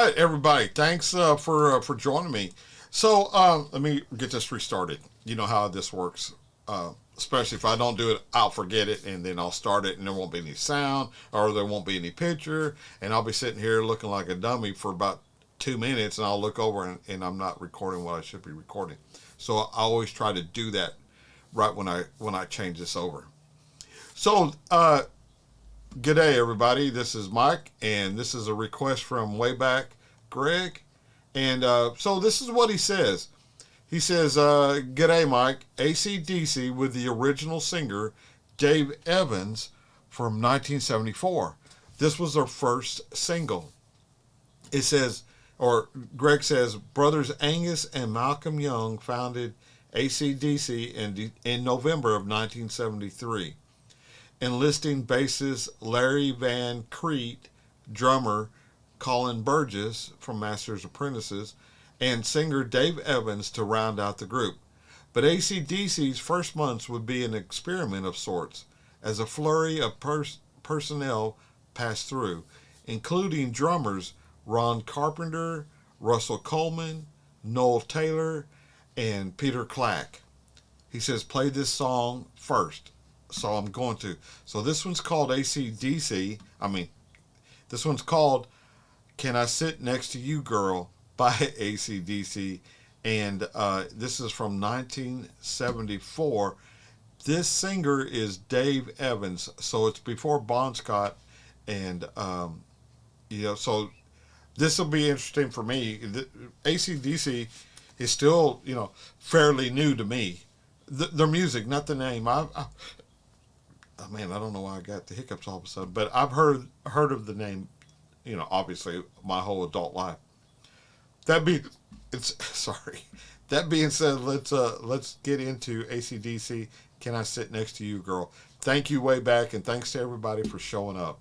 right, everybody. Thanks for joining me. So let me get this restarted. You know how this works. Especially if I don't do it, I'll forget it, and then I'll start it, and there won't be any sound, or there won't be any picture, and I'll be sitting here looking like a dummy for about 2 minutes, and I'll look over, and I'm not recording what I should be recording. So I always try to do that right when I change this over. So good day, everybody. This is Mike, and this is a request from way back, Greg. And so this is what he says. He says, good day, Mike. AC/DC with the original singer, Dave Evans, from 1974. This was their first single. It says, or Greg says, brothers Angus and Malcolm Young founded AC/DC in November of 1973. Enlisting bassist Larry Van Crete, drummer Colin Burgess from Master's Apprentices, and singer Dave Evans to round out the group. But AC/DC's first months would be an experiment of sorts, as a flurry of personnel passed through, including drummers Ron Carpenter, Russell Coleman, Noel Taylor, and Peter Clack. He says, play this song first. So I'm going to. So this one's called AC/DC. This one's called Can I Sit Next to You, Girl by AC/DC. And this is from 1974. This singer is Dave Evans. So it's before Bon Scott. And, so this will be interesting for me. AC/DC is still, fairly new to me. Their music, not the name. I don't know why I got the hiccups all of a sudden, but I've heard of the name, obviously my whole adult life. That being said, let's get into AC/DC. Can I Sit Next to You, Girl? Thank you way back, and thanks to everybody for showing up.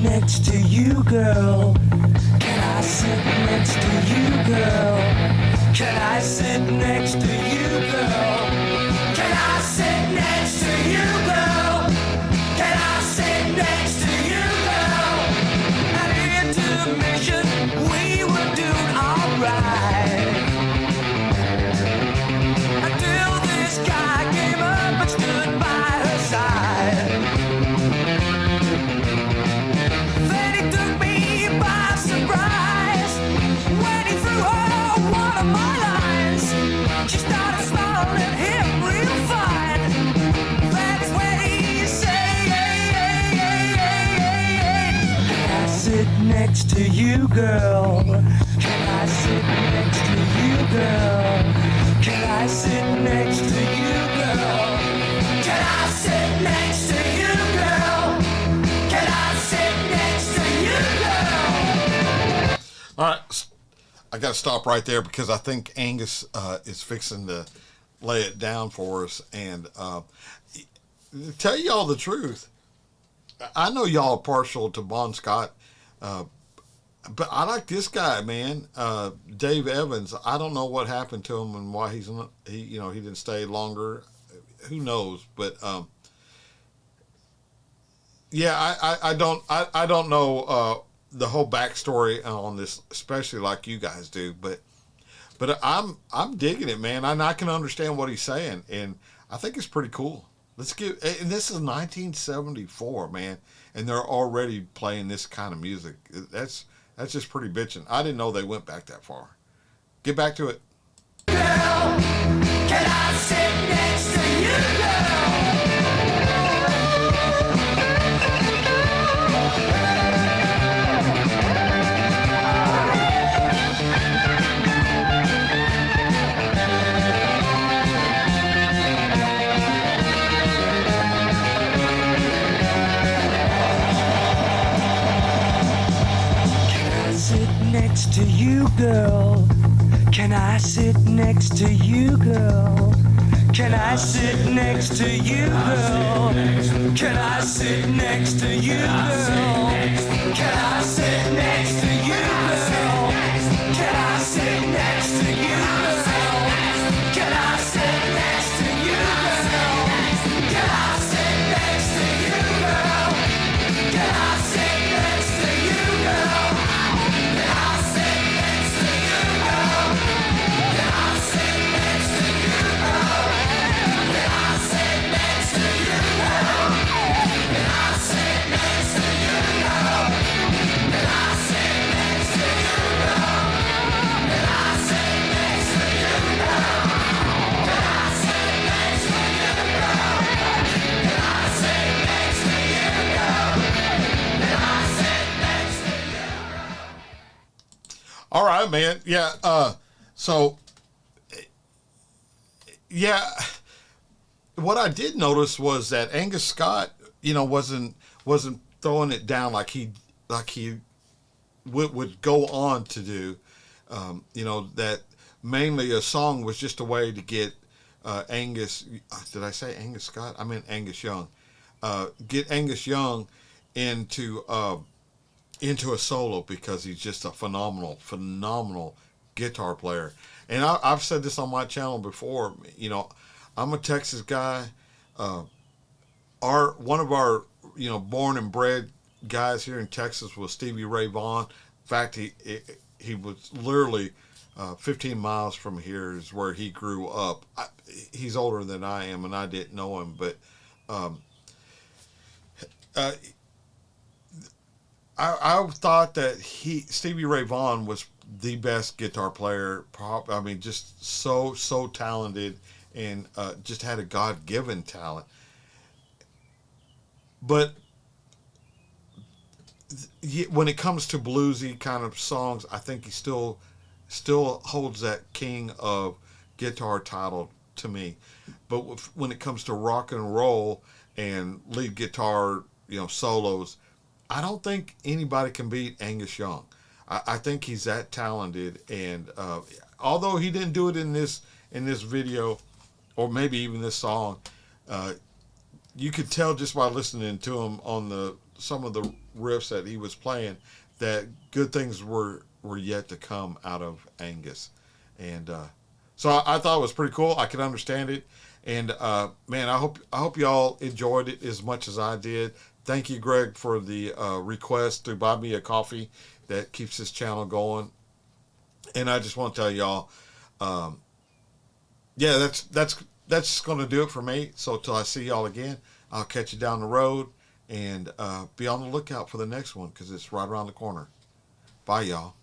Next to you, girl. Can I sit next to you, girl? Can I sit next to you, girl? Can I sit next to you, girl? Can I sit next to you, girl? At intermission, we were doing alright. Until this guy came up and stood by her side. She started smiling at him real fine. That's when he said, can I sit next to you, girl? Can I sit next to you, girl? Can I sit next to you, girl? Can I sit next to you, girl? Can I sit next to you, girl? All right. I got to stop right there because I think Angus is fixing to lay it down for us. And to tell y'all the truth, I know y'all are partial to Bon Scott, but I like this guy, man, Dave Evans. I don't know what happened to him and why he didn't stay longer. Who knows? But I don't know. The whole backstory on this, especially like you guys do, but I'm digging it, man. I can understand what he's saying, and I think it's pretty cool. And this is 1974, man, and they're already playing this kind of music. That's just pretty bitching. I didn't know they went back that far. Get back to it. Girl, Can I sit next to you, girl? Next to you, girl. Can I sit next to you, girl? Can I sit next to you, girl? Can I sit next to you, girl? Can I sit next to you, girl? Can I sit next to you, girl? Can I sit next to you, girl? Can I sit next to you, girl? Can I sit next to you, girl? Can I sit next to you, girl? Can I sit next to you, girl? Can I sit next to you, girl? Can I sit next to you, girl? Can I sit next to you, girl? Can I sit next to you, girl? Can I sit next to you, girl? Can I sit next to you, girl? Can I sit next to you? All right, man. Yeah. So, yeah. What I did notice was that Angus Scott, wasn't throwing it down like he would go on to do. That mainly a song was just a way to get Angus. Did I say Angus Scott? I meant Angus Young. Get Angus Young into a solo because he's just a phenomenal guitar player. And I've said this on my channel before. I'm a Texas guy. One of our born and bred guys here in Texas was Stevie Ray Vaughan. In fact, he was literally 15 miles from here is where he grew up. He's older than I am, and I didn't know him, but I thought that Stevie Ray Vaughan was the best guitar player. Just so talented, and just had a God-given talent. But when it comes to bluesy kind of songs, I think he still holds that king of guitar title to me. But when it comes to rock and roll and lead guitar, solos, I don't think anybody can beat Angus Young. I think he's that talented, and although he didn't do it in this video, or maybe even this song, you could tell just by listening to him on some of the riffs that he was playing that good things were yet to come out of Angus, and so I thought it was pretty cool. I could understand it, and man, I hope y'all enjoyed it as much as I did. Thank you, Greg, for the request to buy me a coffee that keeps this channel going. And I just want to tell y'all, yeah, that's going to do it for me. So till I see y'all again, I'll catch you down the road, and be on the lookout for the next one because it's right around the corner. Bye, y'all.